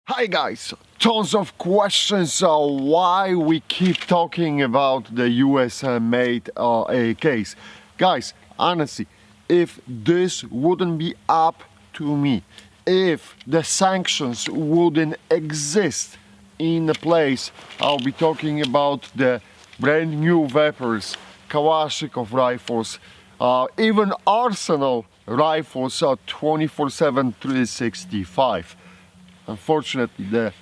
Hi guys, tons of questions why we keep talking about the US made AKs. Guys, honestly, if this wouldn't be up to me, if the sanctions wouldn't exist in the place, I'll be talking about the brand new Vapors, Kalashnikov rifles, even Arsenal rifles 24/7 365. Unfortunately, the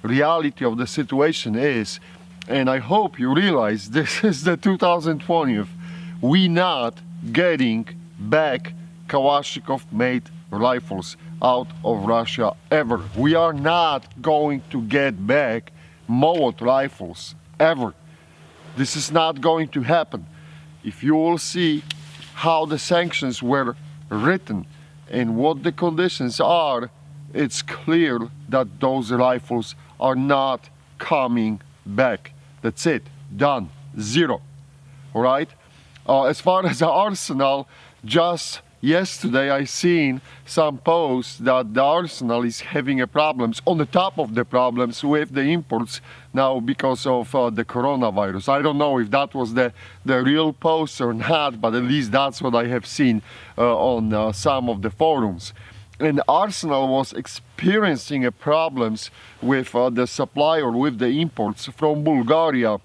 reality of the situation is, and I hope you realize this is the 2020th, we not getting back Kalashnikov made rifles out of Russia ever. We are not going to get back Molot rifles ever. This is not going to happen. If you will see how the sanctions were written and what the conditions are, it's clear that those rifles are not coming back. That's it. Done. Zero. All right? As far as the Arsenal, just yesterday I seen some posts that the Arsenal is having a problems on the top of the problems with the imports now because of the coronavirus. I don't know if that was the real post or not, but at least that's what I have seen on some of the forums. And Arsenal was experiencing problems with the supply or with the imports from Bulgaria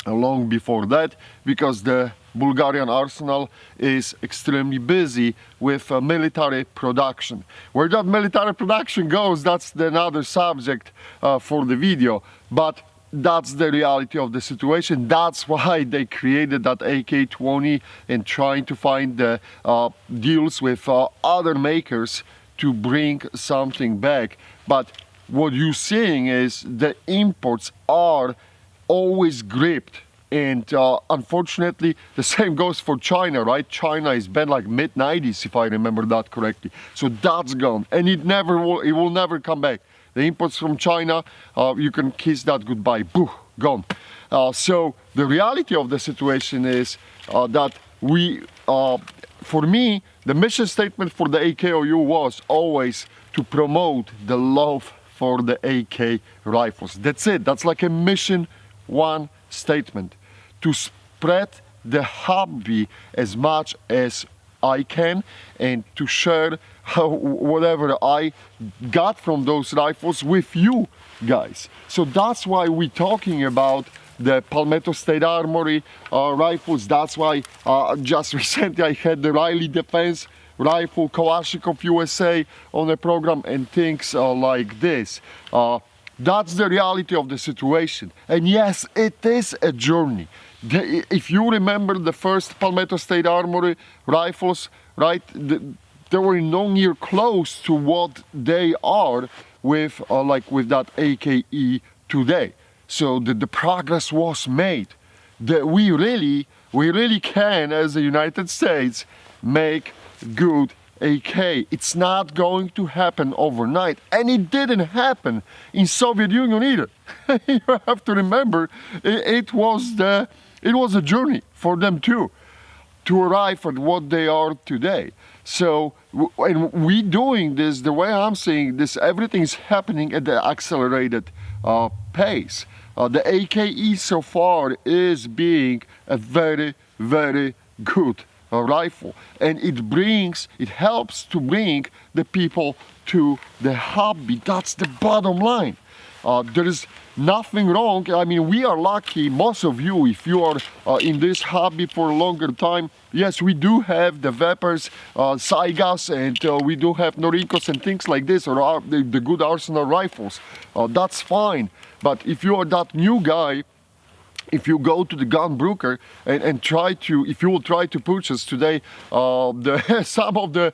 long before that, because the Bulgarian Arsenal is extremely busy with military production. Where that military production goes, that's another subject for the video, but that's the reality of the situation. That's why they created that AK-20 and trying to find the deals with other makers to bring something back. But what you're seeing is the imports are always gripped. And unfortunately, the same goes for China, right? China is banned like mid-90s, if I remember that correctly. So that's gone, and it will never come back. The imports from China, you can kiss that goodbye. Boo, gone. So the reality of the situation is that for me, the mission statement for the AKOU was always to promote the love for the AK rifles. That's it. That's like a mission one statement. To spread the hobby as much as I can and to share whatever I got from those rifles with you guys. So that's why we're talking about the Palmetto State Armory rifles. That's why just recently I had the Riley Defense rifle, Kalashnikov USA on the program and things like this. That's the reality of the situation. And yes, it is a journey. If you remember the first Palmetto State Armory rifles, right, they were no near close to what they are with with that AKE today. So the progress was made. We really can, as the United States, make good AK. It's not going to happen overnight, and it didn't happen in Soviet Union either. You have to remember, it was a journey for them too, to arrive at what they are today. So, and we doing this, the way I'm seeing this, everything's happening at the accelerated pace. The AKE so far is being a very, very good rifle, and it helps to bring the people to the hobby. That's the bottom line. There is nothing wrong. I mean, we are lucky, most of you, if you are in this hobby for a longer time. Yes, we do have the Vapors, Saigas, and we do have Norikos and things like this, or the good Arsenal rifles. That's fine. But if you are that new guy, if you go to the gun broker and if you will try to purchase today some of the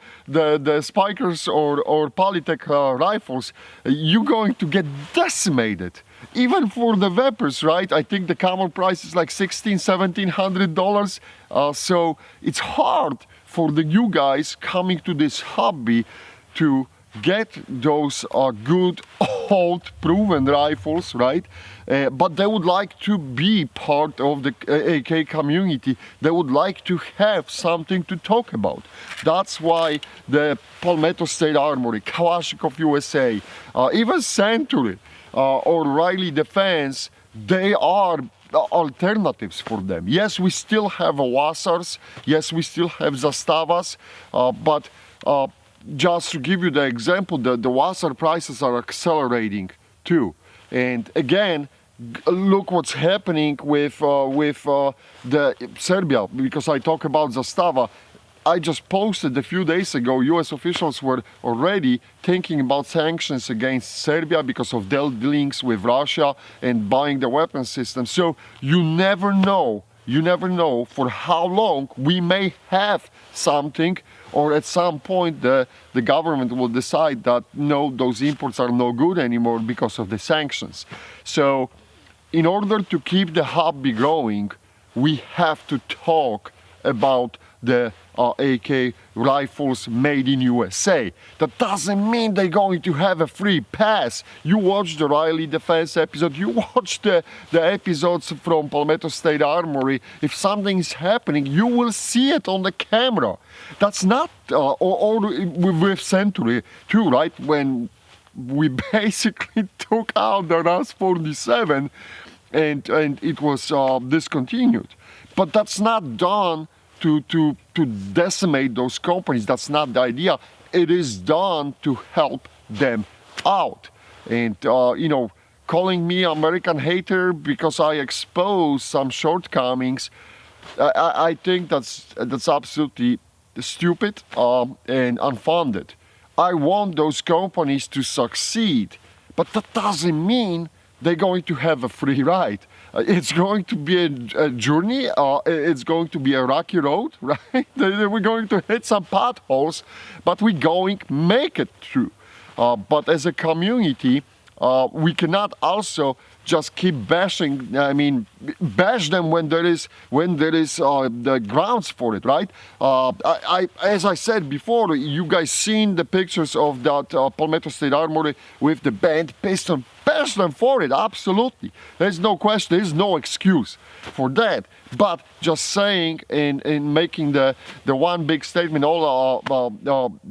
Spikers or Polytech rifles, you're going to get decimated. Even for the Vapors, right? I think the common price is like $1,700. So it's hard for the new guys coming to this hobby to get those good old proven rifles, right? But they would like to be part of the AK community. They would like to have something to talk about. That's why the Palmetto State Armory, Kalashnikov USA, even Century or Riley Defense, they are alternatives for them. Yes, we still have Wasars, yes, we still have Zastavas, but just to give you the example, the Wasar prices are accelerating too. And again, look what's happening with the Serbia, because I talk about Zastava. I just posted a few days ago, US officials were already thinking about sanctions against Serbia because of their dealings with Russia and buying the weapon system. So you never know for how long we may have something, or at some point the government will decide that no, those imports are no good anymore because of the sanctions. So in order to keep the hobby growing, we have to talk about the AK rifles made in USA. That doesn't mean they're going to have a free pass. You watch the Riley Defense episode, you watch the episodes from Palmetto State Armory. If something is happening, you will see it on the camera. That's not, or with Century too, right? When we basically took out the RAS-47 and it was discontinued. But that's not done to decimate those companies. That's not the idea. It is done to help them out. And you know, calling me American hater because I expose some shortcomings, I think that's absolutely stupid and unfounded. I want those companies to succeed, but that doesn't mean they're going to have a free ride. It's going to be a journey, it's going to be a rocky road, right? We're going to hit some potholes, but we're going to make it through. But as a community, we cannot also just keep bashing, bash them when there is the grounds for it, right? As I said before, you guys seen the pictures of that Palmetto State Armory with the banned pistol. Bash them for it, absolutely. There's no question, there's no excuse for that. But just saying and making the one big statement, all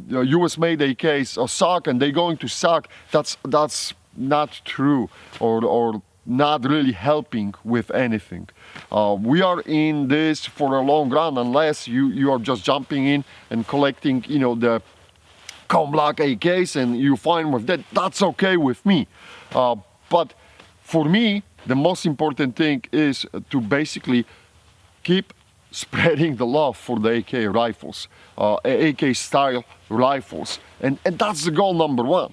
US-made AKs suck and they're going to suck, that's not true, or not really helping with anything. We are in this for a long run, unless you are just jumping in and collecting, you know, the Comblock AKs and you fine with that. That's okay with me. But for me, the most important thing is to basically keep spreading the love for the AK rifles, AK style rifles, and that's the goal number one.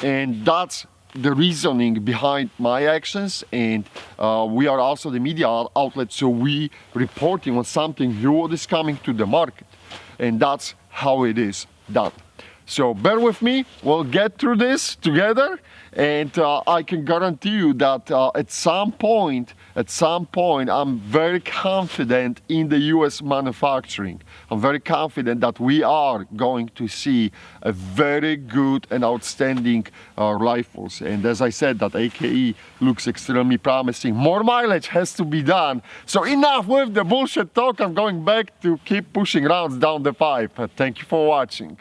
And that's the reasoning behind my actions, and we are also the media outlet, so we reporting on something new that is coming to the market, and that's how it is done. So bear with me, we'll get through this together, and I can guarantee you that at some point, I'm very confident in the US manufacturing. I'm very confident that we are going to see a very good and outstanding rifles. And as I said, that AKE looks extremely promising. More mileage has to be done. So enough with the bullshit talk. I'm going back to keep pushing rounds down the pipe. Thank you for watching.